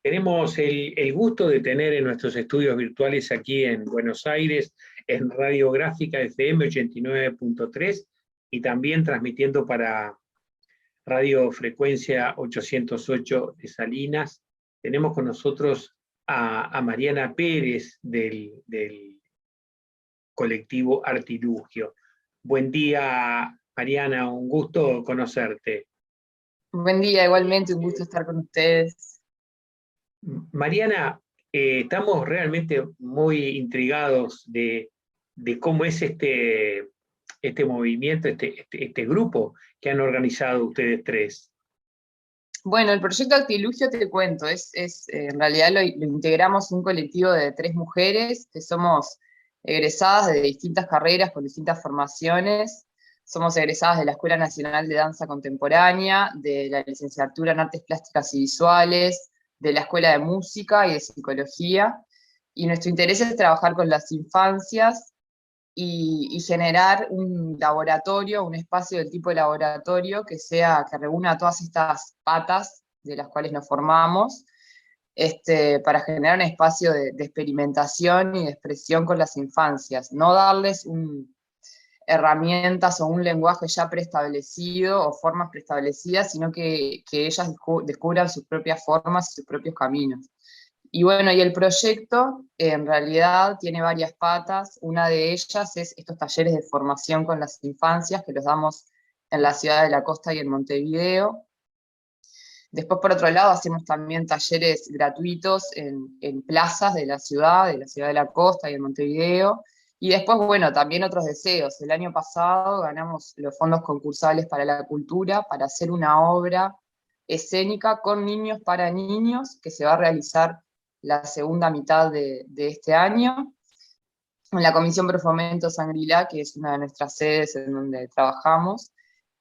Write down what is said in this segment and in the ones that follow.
Tenemos el gusto de tener en nuestros estudios virtuales aquí en Buenos Aires, en Radiográfica FM 89.3 y también transmitiendo para Radio Frecuencia 808 de Salinas. Tenemos con nosotros a Mariana Pérez del colectivo Artilugio. Buen día, Mariana, un gusto conocerte. Buen día, igualmente, un gusto estar con ustedes. Mariana, estamos realmente muy intrigados de cómo es este movimiento, este grupo que han organizado ustedes tres. Bueno, el proyecto Artilugio, te cuento, en realidad lo integramos un colectivo de 3 mujeres que somos egresadas de distintas carreras con distintas formaciones. Somos egresadas de la Escuela Nacional de Danza Contemporánea, de la Licenciatura en Artes Plásticas y Visuales, de la Escuela de Música y de Psicología, y nuestro interés es trabajar con las infancias y generar un laboratorio, un espacio del tipo de laboratorio que reúna todas estas patas de las cuales nos formamos, para generar un espacio de experimentación y de expresión con las infancias, no darles herramientas o un lenguaje ya preestablecido o formas preestablecidas, sino que ellas descubran sus propias formas y sus propios caminos. Y bueno, y el proyecto en realidad tiene varias patas. Una de ellas es estos talleres de formación con las infancias que los damos en la ciudad de la Costa y en Montevideo. Después, por otro lado, hacemos también talleres gratuitos en plazas de la ciudad de la Costa y en Montevideo. Y después, bueno, también otros deseos. El año pasado ganamos los fondos concursales para la cultura para hacer una obra escénica con niños para niños que se va a realizar la segunda mitad de este año en la Comisión Pro Fomento Shangri-La, que es una de nuestras sedes en donde trabajamos.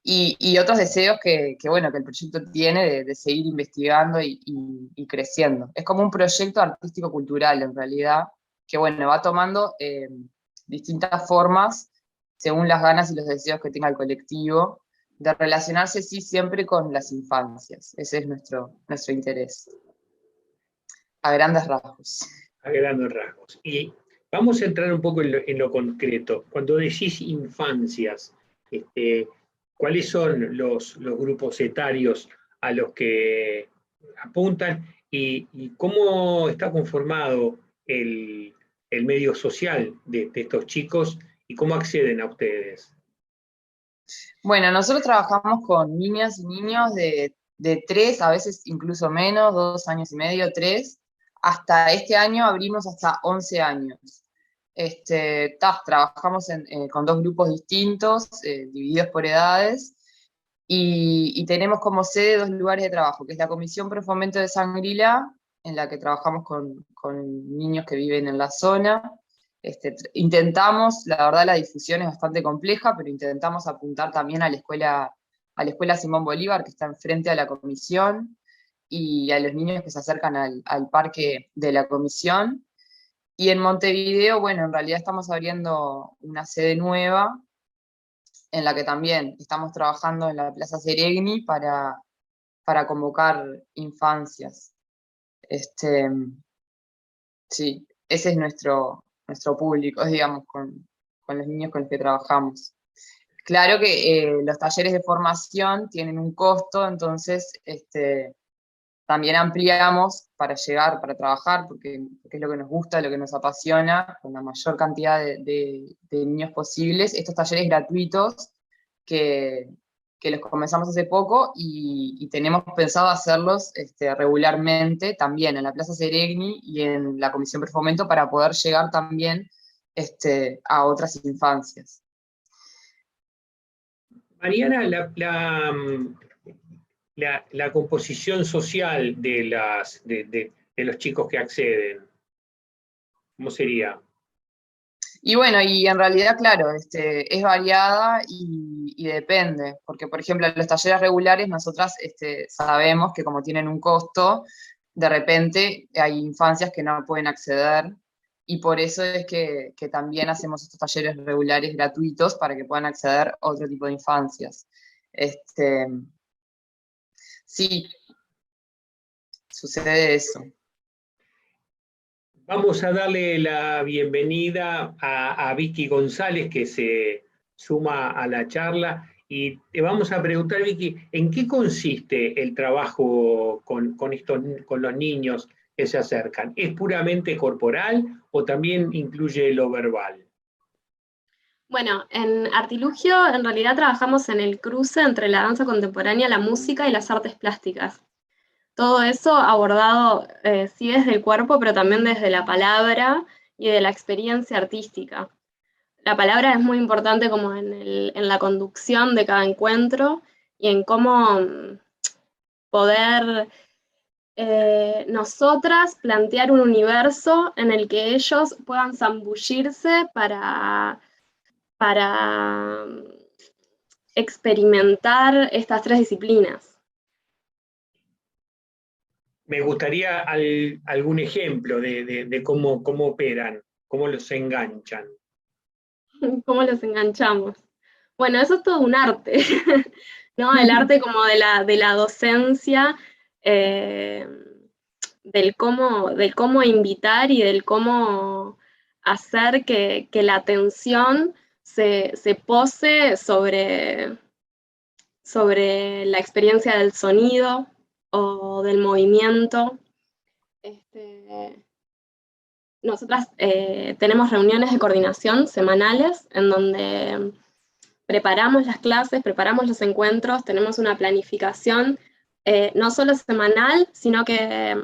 Y otros deseos bueno, que el proyecto tiene de seguir investigando y creciendo. Es como un proyecto artístico-cultural, en realidad, que bueno, va tomando distintas formas según las ganas y los deseos que tenga el colectivo, de relacionarse, sí, siempre con las infancias. Ese es nuestro interés, a grandes rasgos. A grandes rasgos. Y vamos a entrar un poco en lo concreto. Cuando decís infancias, ¿cuáles son los grupos etarios a los que apuntan y cómo está conformado el medio social de estos chicos y cómo acceden a ustedes? Bueno, nosotros trabajamos con niñas y niños de 3, a veces incluso menos, 2 años y medio, 3. Hasta este año abrimos hasta 11 años. Trabajamos con 2 grupos distintos, divididos por edades, y tenemos como sede 2 lugares de trabajo, que es la Comisión Pro Fomento de Shangri-La, en la que trabajamos con niños que viven en la zona. Intentamos, la verdad la difusión es bastante compleja, pero intentamos apuntar también a la escuela Simón Bolívar, que está enfrente a la comisión, y a los niños que se acercan al parque de la comisión. Y en Montevideo, bueno, en realidad estamos abriendo una sede nueva, en la que también estamos trabajando en la Plaza Seregni para convocar infancias. Sí, ese es nuestro público, digamos, con los niños con los que trabajamos. Claro que los talleres de formación tienen un costo, entonces también ampliamos para llegar, para trabajar, porque es lo que nos gusta, lo que nos apasiona, con la mayor cantidad de niños posibles, estos talleres gratuitos que los comenzamos hace poco y tenemos pensado hacerlos regularmente también en la Plaza Seregni y en la Comisión Pro Fomento para poder llegar también a otras infancias. Mariana, la composición social de los chicos que acceden, ¿cómo sería? Y bueno, y en realidad, claro, es variada y depende, porque por ejemplo en los talleres regulares nosotras sabemos que como tienen un costo, de repente hay infancias que no pueden acceder, y por eso es que también hacemos estos talleres regulares gratuitos para que puedan acceder a otro tipo de infancias. Sí, sucede eso. Vamos a darle la bienvenida a Vicky González, que se suma a la charla, y te vamos a preguntar, Vicky, ¿en qué consiste el trabajo con los niños que se acercan? ¿Es puramente corporal o también incluye lo verbal? Bueno, en Artilugio en realidad trabajamos en el cruce entre la danza contemporánea, la música y las artes plásticas. Todo eso abordado sí desde el cuerpo, pero también desde la palabra y de la experiencia artística. La palabra es muy importante como en la conducción de cada encuentro y en cómo poder nosotras plantear un universo en el que ellos puedan zambullirse para experimentar estas tres disciplinas. Me gustaría algún ejemplo de cómo operan, cómo los enganchan. ¿Cómo los enganchamos? Bueno, eso es todo un arte, ¿no? El arte como de la docencia, del cómo invitar y del cómo hacer que la atención se pose sobre la experiencia del sonido o del movimiento. Nosotras tenemos reuniones de coordinación semanales en donde preparamos las clases, preparamos los encuentros, tenemos una planificación no solo semanal, sino que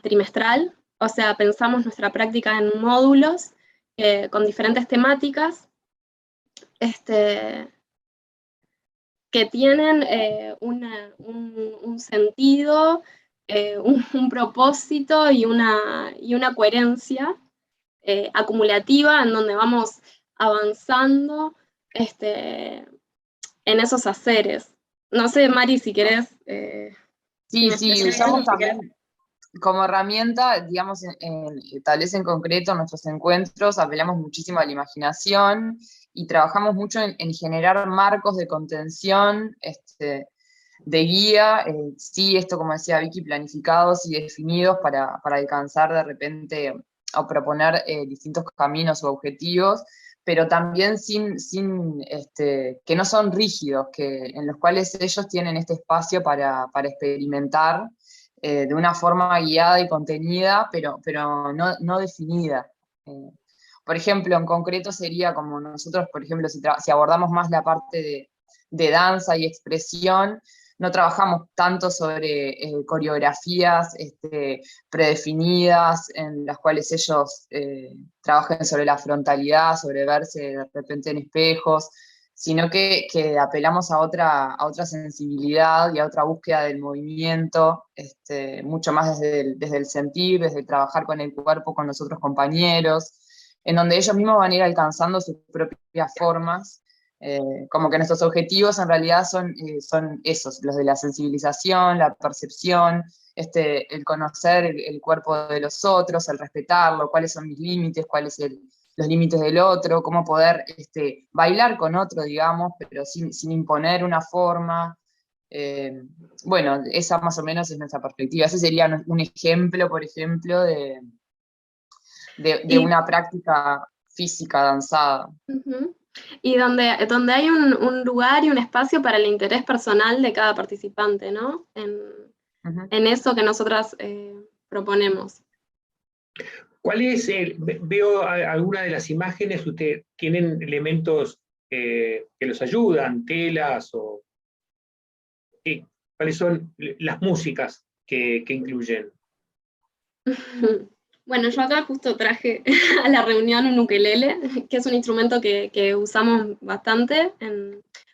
trimestral. O sea, pensamos nuestra práctica en módulos con diferentes temáticas que tienen un sentido, un propósito y una coherencia acumulativa en donde vamos avanzando en esos haceres. No sé, Mari, si querés... Sí, usamos también como herramienta, digamos, tal vez en concreto en nuestros encuentros apelamos muchísimo a la imaginación y trabajamos mucho en generar marcos de contención, de guía, sí, esto como decía Vicky, planificados y definidos para alcanzar de repente o proponer distintos caminos o objetivos, pero también que no son rígidos, en los cuales ellos tienen este espacio para experimentar de una forma guiada y contenida, pero no definida. Por ejemplo, en concreto sería como nosotros, por ejemplo, si abordamos más la parte de danza y expresión, no trabajamos tanto sobre coreografías predefinidas en las cuales ellos trabajen sobre la frontalidad, sobre verse de repente en espejos, sino que apelamos a otra sensibilidad y a otra búsqueda del movimiento, mucho más desde el sentir, desde el trabajar con el cuerpo, con los otros compañeros, en donde ellos mismos van a ir alcanzando sus propias formas, como que nuestros objetivos en realidad son esos, los de la sensibilización, la percepción, el conocer el cuerpo de los otros, el respetarlo, cuáles son mis límites, cuáles los límites del otro, cómo poder bailar con otro, digamos, pero sin imponer una forma. Bueno, esa más o menos es nuestra perspectiva. Ese sería un ejemplo, por ejemplo, de una práctica física danzada. Uh-huh. Y donde hay un lugar y un espacio para el interés personal de cada participante, ¿no? En eso que nosotras proponemos. ¿Cuál es veo alguna de las imágenes, ustedes tienen elementos que los ayudan, telas o... ¿sí? ¿Cuáles son las músicas que incluyen? Bueno, yo acá justo traje a la reunión un ukelele, que es un instrumento que usamos bastante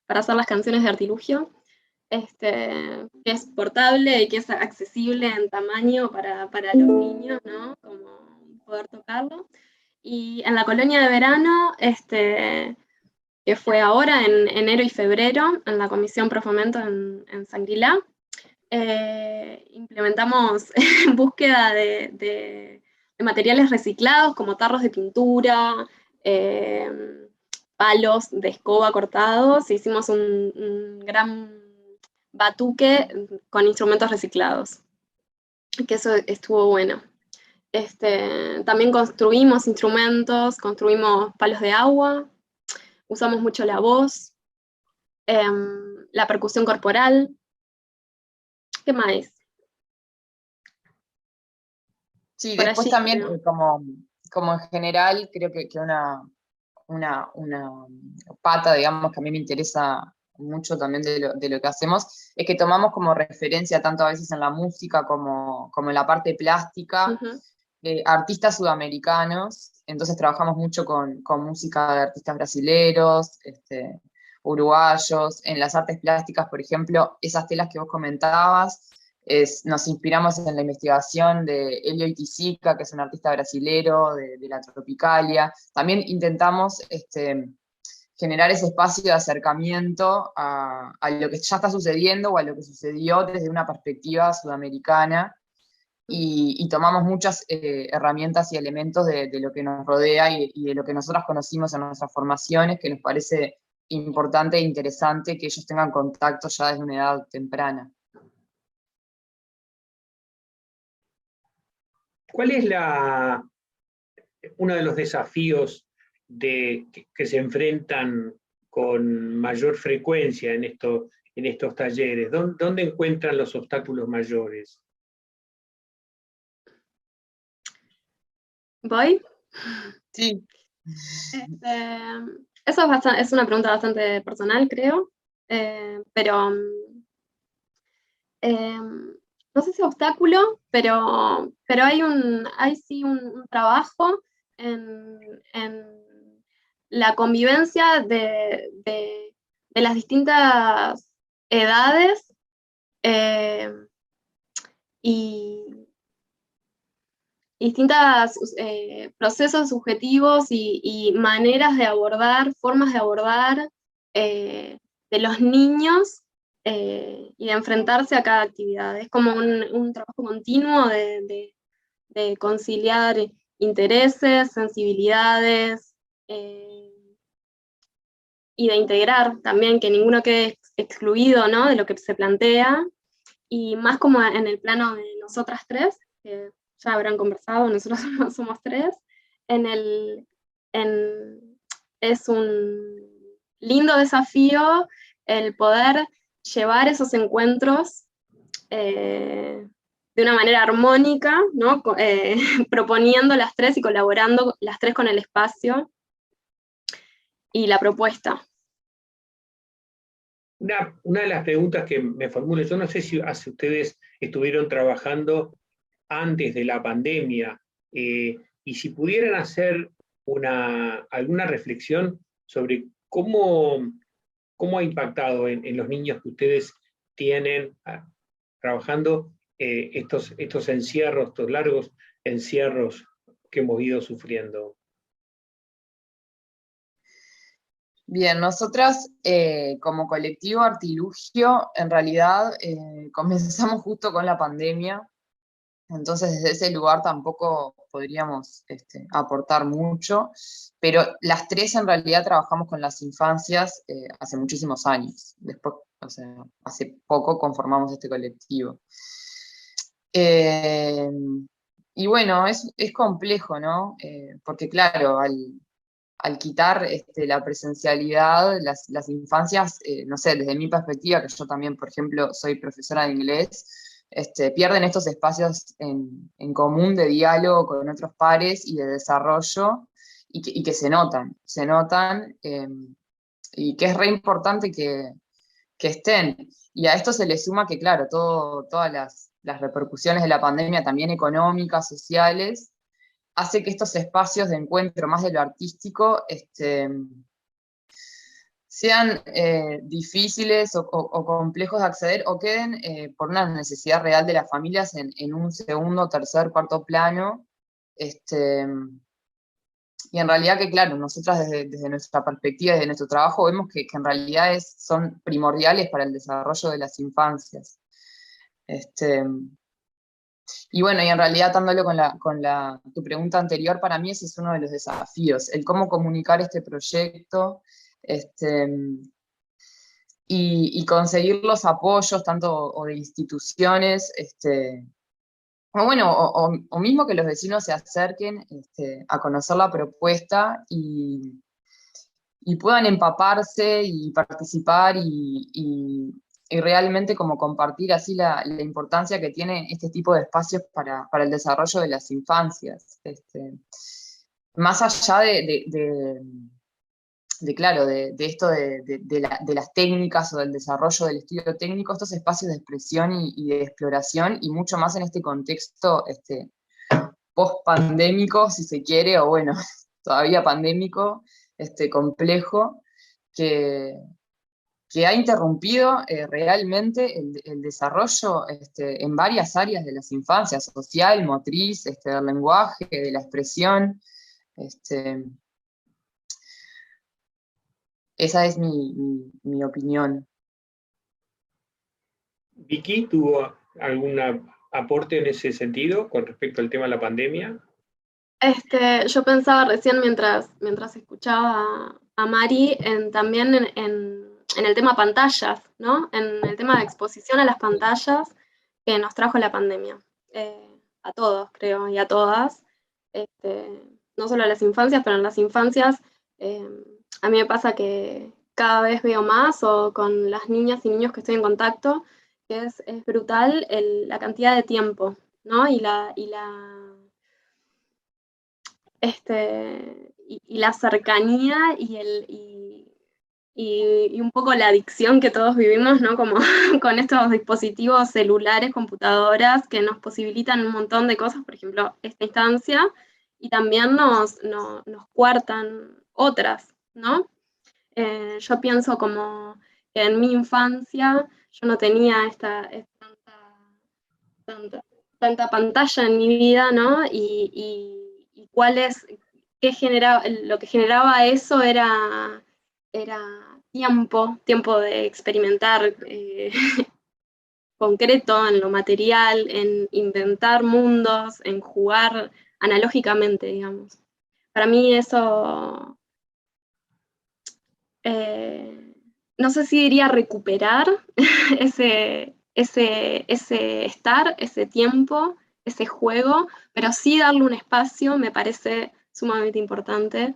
para hacer las canciones de Artilugio, que es portable y que es accesible en tamaño para los niños, ¿no? Como poder tocarlo. Y en la colonia de verano, que fue ahora en enero y febrero, en la Comisión Pro Fomento en Sanguilá, implementamos búsqueda de materiales reciclados como tarros de pintura, palos de escoba cortados, e hicimos un gran batuque con instrumentos reciclados. que eso estuvo bueno. También construimos instrumentos, construimos palos de agua, usamos mucho la voz, la percusión corporal. ¿Qué más? Sí, Por después allí, también, creo. como en general, creo que una pata, digamos, que a mí me interesa mucho también de lo que hacemos, es que tomamos como referencia, tanto a veces en la música como en la parte plástica, Ujú. artistas sudamericanos. Entonces trabajamos mucho con música de artistas brasileros, uruguayos. En las artes plásticas, por ejemplo, esas telas que vos comentabas, nos inspiramos en la investigación de Elio Itisica, que es un artista brasilero de la Tropicalia. También intentamos generar ese espacio de acercamiento a lo que ya está sucediendo o a lo que sucedió desde una perspectiva sudamericana, y tomamos muchas herramientas y elementos de lo que nos rodea y de lo que nosotros conocimos en nuestras formaciones, que nos parece importante e interesante que ellos tengan contacto ya desde una edad temprana. ¿Cuál es uno de los desafíos que se enfrentan con mayor frecuencia en estos talleres? ¿Dónde encuentran los obstáculos mayores? ¿Voy? Sí. Eso es una pregunta bastante personal, creo, pero no sé si obstáculo, pero hay sí un trabajo en la convivencia de las distintas edades, eh, y distintos procesos subjetivos y maneras de abordar, formas de abordar, de los niños, y de enfrentarse a cada actividad. Es como un trabajo continuo de conciliar intereses, sensibilidades, y de integrar también, que ninguno quede excluido, ¿no?, de lo que se plantea, y más como en el plano de nosotras tres, que ya habrán conversado, nosotros somos tres, en el, es un lindo desafío el poder llevar esos encuentros, de una manera armónica, ¿no? Proponiendo las tres y colaborando las tres con el espacio y la propuesta. Una de las preguntas que me formulo, yo no sé si ustedes estuvieron trabajando antes de la pandemia, y si pudieran hacer alguna reflexión sobre cómo ha impactado en los niños que ustedes tienen trabajando, estos encierros, estos largos encierros que hemos ido sufriendo. Bien, nosotras como colectivo Artilugio, en realidad comenzamos justo con la pandemia. Entonces, desde ese lugar tampoco podríamos aportar mucho, pero las tres en realidad trabajamos con las infancias hace muchísimos años. Después, o sea, hace poco conformamos este colectivo. Eh, y bueno, es complejo, ¿no? Porque claro, al quitar la presencialidad, las infancias, no sé, desde mi perspectiva, que yo también, por ejemplo, soy profesora de inglés, pierden estos espacios en común de diálogo con otros pares y de desarrollo, y que se notan, y que es re importante que estén. Y a esto se le suma que, claro, todas las repercusiones de la pandemia, también económicas, sociales, hace que estos espacios de encuentro más de lo artístico sean difíciles o complejos de acceder, o queden por una necesidad real de las familias en un segundo, tercer, cuarto plano. Y en realidad que, claro, nosotras desde nuestra perspectiva, desde nuestro trabajo, vemos que en realidad son primordiales para el desarrollo de las infancias. Y bueno, y en realidad atándolo con tu pregunta anterior, para mí ese es uno de los desafíos, el cómo comunicar este proyecto, y conseguir los apoyos tanto o de instituciones, o mismo que los vecinos se acerquen a conocer la propuesta y puedan empaparse y participar y realmente como compartir así la importancia que tiene este tipo de espacios para el desarrollo de las infancias. Más allá claro, de esto de las técnicas o del desarrollo del estudio técnico, estos espacios de expresión y de exploración, y mucho más en este contexto post-pandémico, si se quiere, o bueno, todavía pandémico, complejo, que ha interrumpido realmente el desarrollo en varias áreas de las infancias, social, motriz, del lenguaje, de la expresión. Esa es mi opinión. Vicky, ¿tuvo algún aporte en ese sentido con respecto al tema de la pandemia? Yo pensaba recién mientras escuchaba a Mari también en el tema pantallas, ¿no? En el tema de exposición a las pantallas que nos trajo la pandemia. A todos, creo, y a todas. No solo a las infancias, pero en las infancias a mí me pasa que cada vez veo más, o con las niñas y niños que estoy en contacto, que es brutal la cantidad de tiempo, ¿no? Y la cercanía y un poco la adicción que todos vivimos, ¿no? Como con estos dispositivos celulares, computadoras, que nos posibilitan un montón de cosas, por ejemplo, esta instancia, y también nos coartan otras, ¿no? Yo pienso como que en mi infancia yo no tenía tanta pantalla en mi vida, ¿no? Y lo que generaba eso era tiempo de experimentar concreto, en lo material, en inventar mundos, en jugar analógicamente, digamos. Para mí eso, no sé si diría recuperar ese estar, ese tiempo, ese juego, pero sí darle un espacio me parece sumamente importante.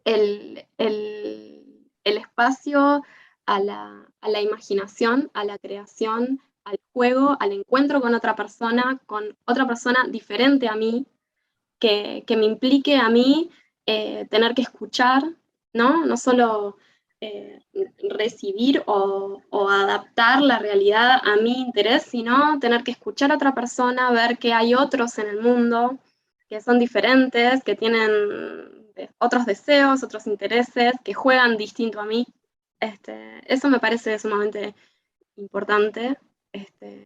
El espacio a la imaginación, a la creación, al juego, al encuentro con otra persona diferente a mí, que me implique a mí tener que escuchar, ¿no? No solo recibir o adaptar la realidad a mi interés, sino tener que escuchar a otra persona, ver que hay otros en el mundo que son diferentes, que tienen otros deseos, otros intereses, que juegan distinto a mí. Eso me parece sumamente importante.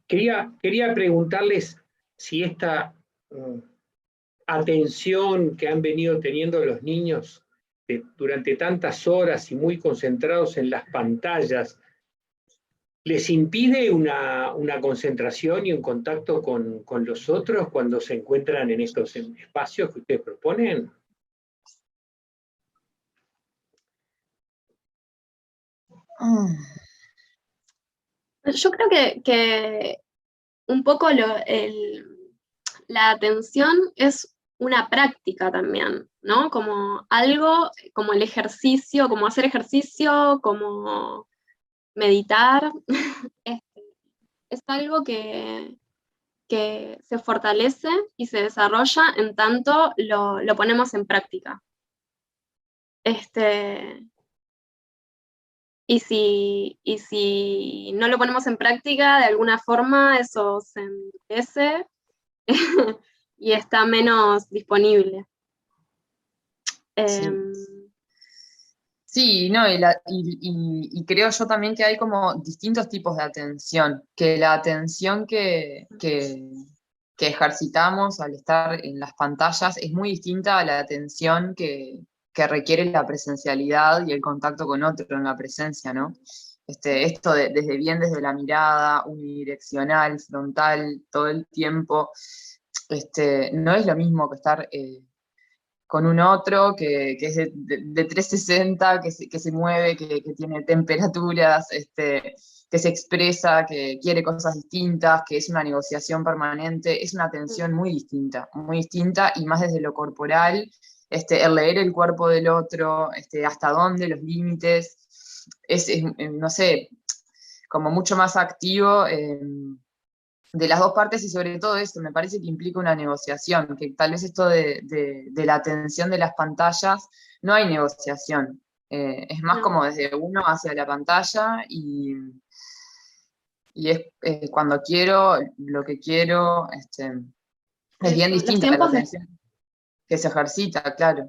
Quería preguntarles si esta atención que han venido teniendo los niños durante tantas horas y muy concentrados en las pantallas, ¿les impide una concentración y un contacto con los otros cuando se encuentran en estos espacios que ustedes proponen? Yo creo que un poco la atención es una práctica también, ¿no? Como algo, como el ejercicio, como hacer ejercicio, como meditar. Es algo que se fortalece y se desarrolla en tanto lo ponemos en práctica. Y si no lo ponemos en práctica, de alguna forma eso se endurece y está menos disponible. Sí, no, y creo yo también que hay como distintos tipos de atención, que la atención que ejercitamos al estar en las pantallas es muy distinta a la atención que requiere la presencialidad y el contacto con otro en la presencia, ¿no? Esto desde la mirada, unidireccional, frontal, todo el tiempo, no es lo mismo que estar con un otro que es de 360, que se mueve, que tiene temperaturas, que se expresa, que quiere cosas distintas, que es una negociación permanente, es una tensión muy distinta, y más desde lo corporal, el leer el cuerpo del otro, hasta dónde, los límites, no sé, como mucho más activo de las dos partes, y sobre todo esto, me parece que implica una negociación, que tal vez esto de la atención de las pantallas, no hay negociación, es más No. como desde uno hacia la pantalla, y es cuando quiero, lo que quiero, es bien Los distinta de la tiempos de, atención que se ejercita, claro.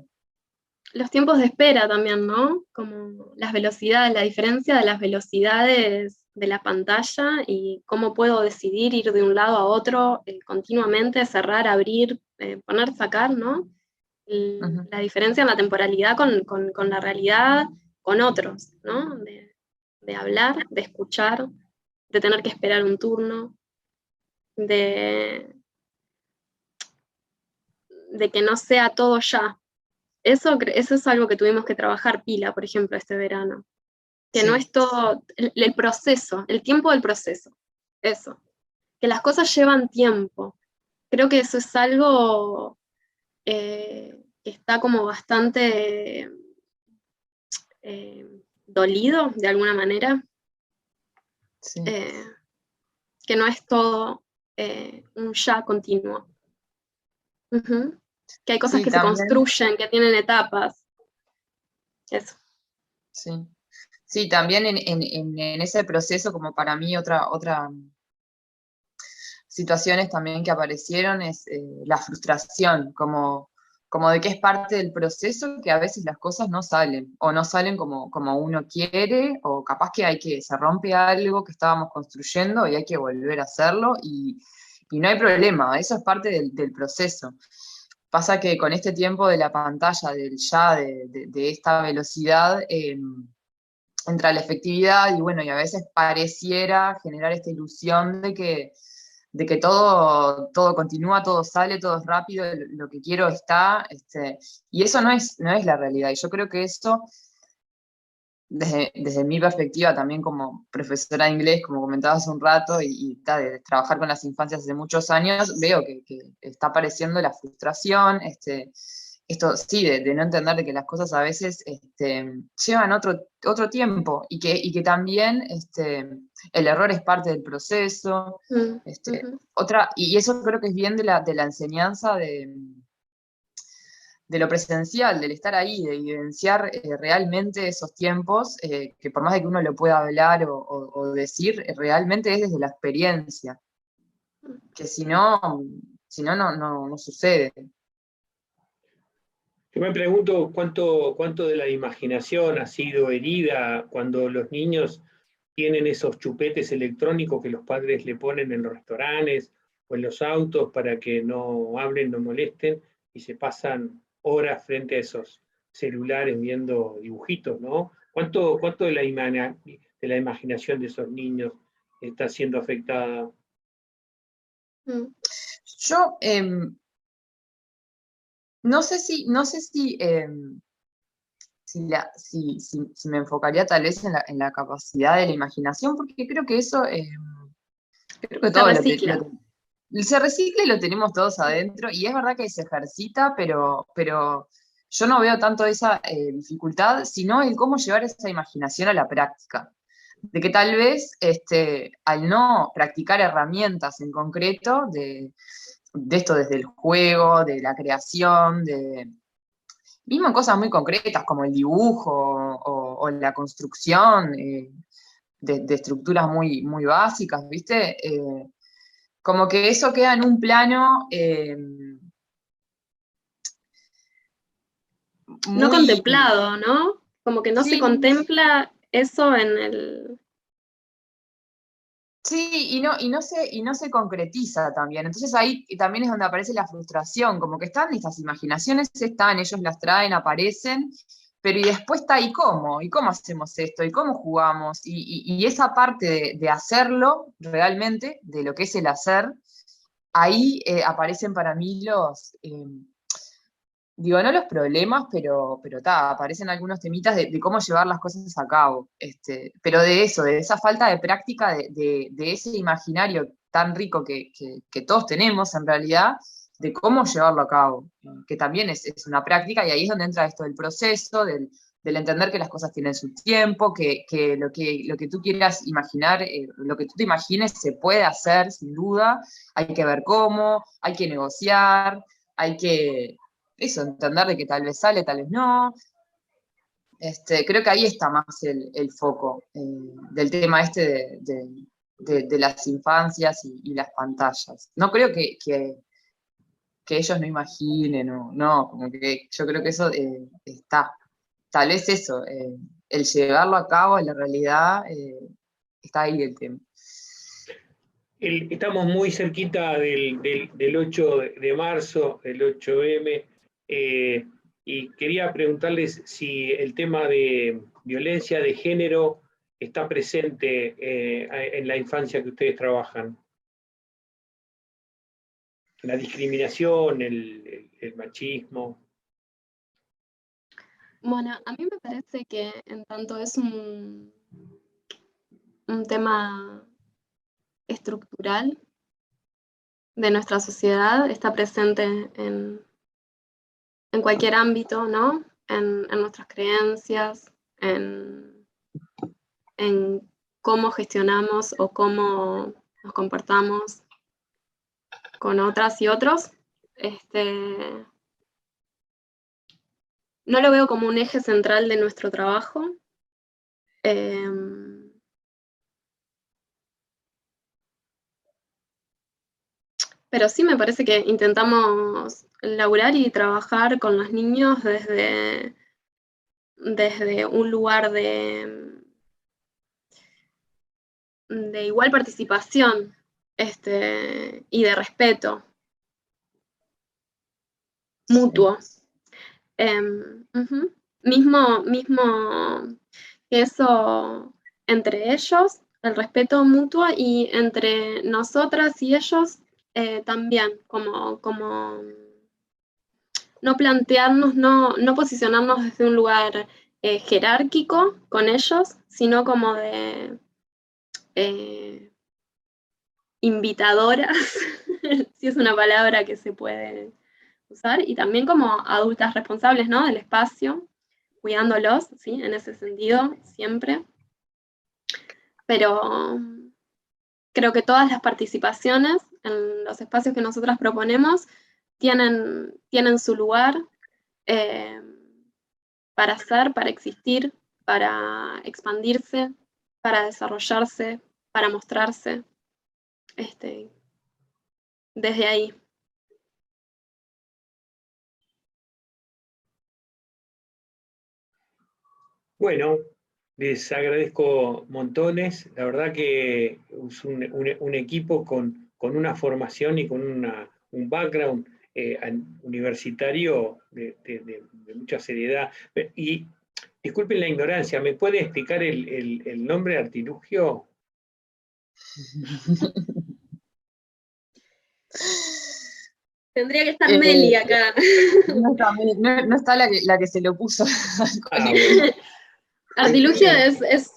los tiempos de espera también, ¿no? Como las velocidades, la diferencia de las velocidades de la pantalla y cómo puedo decidir ir de un lado a otro continuamente, cerrar, abrir, poner, sacar, ¿no? Ujú. La diferencia en la temporalidad con la realidad, con otros, ¿no? De hablar, de escuchar, de tener que esperar un turno, de, de que no sea todo ya. Eso es algo que tuvimos que trabajar pila, por ejemplo, este verano. Que no Sí. es todo el proceso, el tiempo del proceso. Eso. Que las cosas llevan tiempo. Creo que eso es algo que está como bastante dolido, de alguna manera. Sí. Que no es todo un ya continuo. Uh-huh. Que hay cosas Sí, que se también, construyen, que tienen etapas. Eso. sí. Sí, también en ese proceso, como para mí otra situaciones también que aparecieron es la frustración, como de que es parte del proceso que a veces las cosas no salen, o no salen como uno quiere, o capaz que se rompe algo que estábamos construyendo y hay que volver a hacerlo, y no hay problema, eso es parte del proceso. Pasa que con este tiempo de la pantalla, del ya, de esta velocidad, entra la efectividad, y bueno, y a veces pareciera generar esta ilusión de que todo continúa, todo sale, todo es rápido, lo que quiero está, y eso no es la realidad. Y yo creo que eso, desde mi perspectiva también como profesora de inglés, como comentaba hace un rato, de trabajar con las infancias hace muchos años, veo que está apareciendo la frustración, esto sí, de no entender de que las cosas a veces llevan otro tiempo, y que también el error es parte del proceso. Uh-huh. Y eso creo que es bien de la enseñanza de lo presencial, del estar ahí, de evidenciar realmente esos tiempos, que por más de que uno lo pueda hablar o decir, realmente es desde la experiencia, que si no sucede. Yo me pregunto cuánto de la imaginación ha sido herida cuando los niños tienen esos chupetes electrónicos que los padres le ponen en los restaurantes o en los autos para que no hablen, no molesten, y se pasan horas frente a esos celulares viendo dibujitos, ¿no? ¿Cuánto de de la imaginación de esos niños está siendo afectada? Uh-huh. Yo no sé si me enfocaría tal vez en la capacidad de la imaginación, porque creo que eso, creo que Se todo recicla. se recicla y lo tenemos todos adentro, y es verdad que se ejercita, pero yo no veo tanto esa dificultad, sino el cómo llevar esa imaginación a la práctica. De que tal vez al no practicar herramientas en concreto, de esto desde el juego, de la creación, mismo en cosas muy concretas como el dibujo o la construcción de estructuras muy, muy básicas, ¿viste? Como que eso queda en un plano No muy... contemplado, ¿no? Como que no se Sí, contempla eso en el... sí, y no se concretiza también. Entonces ahí también es donde aparece la frustración, como que están estas imaginaciones, ellos las traen, aparecen, pero y después está, ¿y cómo? ¿Y cómo hacemos esto? ¿Y cómo jugamos? Y esa parte de hacerlo realmente, de lo que es el hacer, ahí aparecen para mí digo, no los problemas, pero aparecen algunos temitas de cómo llevar las cosas a cabo. Pero de eso, de esa falta de práctica, de ese imaginario tan rico que todos tenemos en realidad, de cómo llevarlo a cabo, que también es una práctica, y ahí es donde entra esto del proceso, del entender que las cosas tienen su tiempo, que lo que tú quieras imaginar, lo que tú te imagines se puede hacer, sin duda, hay que ver cómo, hay que negociar, hay que entender de que tal vez sale, tal vez no. Creo que ahí está más el foco del tema de las infancias y las pantallas. No creo que ellos no imaginen, no, como que yo creo que eso está. Tal vez eso, el llevarlo a cabo en la realidad, está ahí el tema. Estamos muy cerquita del 8 de marzo, el 8M, y quería preguntarles si el tema de violencia de género está presente en la infancia que ustedes trabajan. La discriminación, el machismo. Bueno, a mí me parece que en tanto es un tema estructural de nuestra sociedad, está presente en cualquier ámbito, ¿no? En nuestras creencias, en cómo gestionamos o cómo nos comportamos con otras y otros. No lo veo como un eje central de nuestro trabajo. Pero sí me parece que intentamos laburar y trabajar con los niños desde un lugar de igual participación y de respeto mutuo. Mismo eso entre ellos, el respeto mutuo, y entre nosotras y ellos también, como no plantearnos, no posicionarnos desde un lugar jerárquico con ellos, sino como de invitadoras, si es una palabra que se puede usar, y también como adultas responsables, ¿no? Del espacio, cuidándolos, ¿sí? En ese sentido, siempre. Pero creo que todas las participaciones en los espacios que nosotras proponemos tienen su lugar para ser, para existir, para expandirse, para desarrollarse, para mostrarse, desde ahí. Bueno, les agradezco montones. La verdad que es un equipo con una formación y con un background universitario de mucha seriedad. Y disculpen la ignorancia, ¿me puede explicar el nombre de Artilugio? Tendría que estar Meli acá. No está la que se lo puso. Bueno. Artilugio es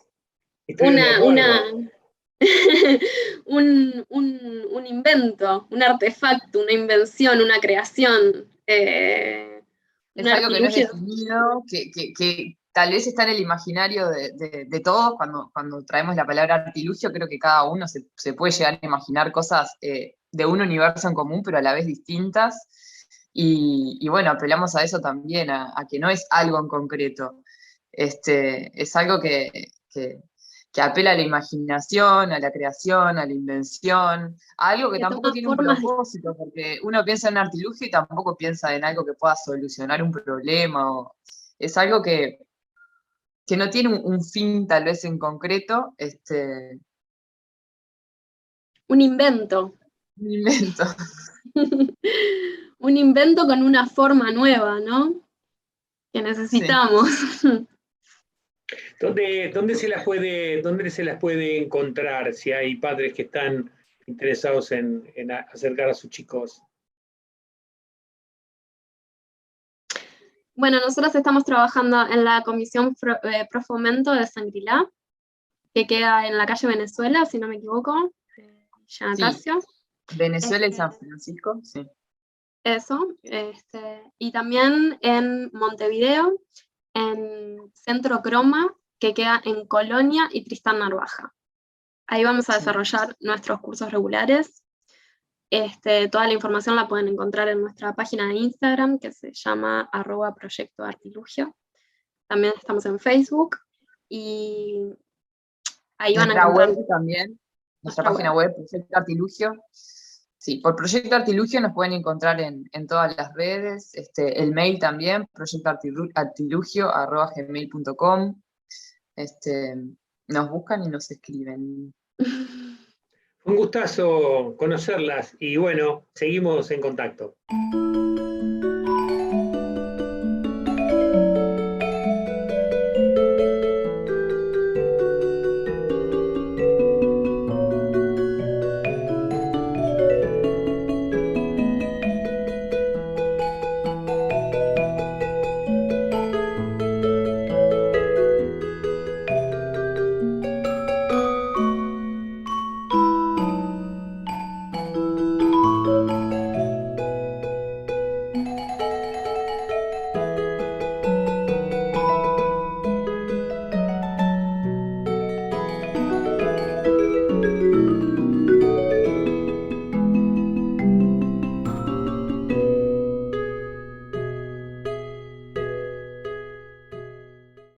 un invento, un artefacto, una invención, una creación. Es algo que no es definido, que tal vez está en el imaginario de todos. Cuando traemos la palabra artilugio, creo que cada uno se puede llegar a imaginar cosas de un universo en común, pero a la vez distintas. Y bueno, apelamos a eso también, a que no es algo en concreto. Es algo que apela a la imaginación, a la creación, a la invención, a algo que tampoco tiene un propósito, porque uno piensa en artilugio y tampoco piensa en algo que pueda solucionar un problema. Es algo que no tiene un fin tal vez en concreto. Un invento. Un invento. Un invento con una forma nueva, ¿no? Que necesitamos. Sí. ¿Dónde se las puede encontrar si hay padres que están interesados en acercar a sus chicos? Bueno, nosotros estamos trabajando en la Comisión Pro Fomento de Shangri-La, que queda en la calle Venezuela, si no me equivoco, Yanacasio. Venezuela y San Francisco, sí. Eso, y también en Montevideo, en Centro Croma, que queda en Colonia y Tristán Narvaja. Ahí vamos a desarrollar nuestros cursos regulares. Toda la información la pueden encontrar en nuestra página de Instagram, que se llama @proyectoartilugio. También estamos en Facebook, y ahí van a encontrar... Nuestra web también, nuestra página web, Proyecto Artilugio. Sí, por Proyecto Artilugio nos pueden encontrar en todas las redes, el mail también, proyectoartilugio@gmail.com. Nos buscan y nos escriben. Un gustazo conocerlas y bueno, seguimos en contacto.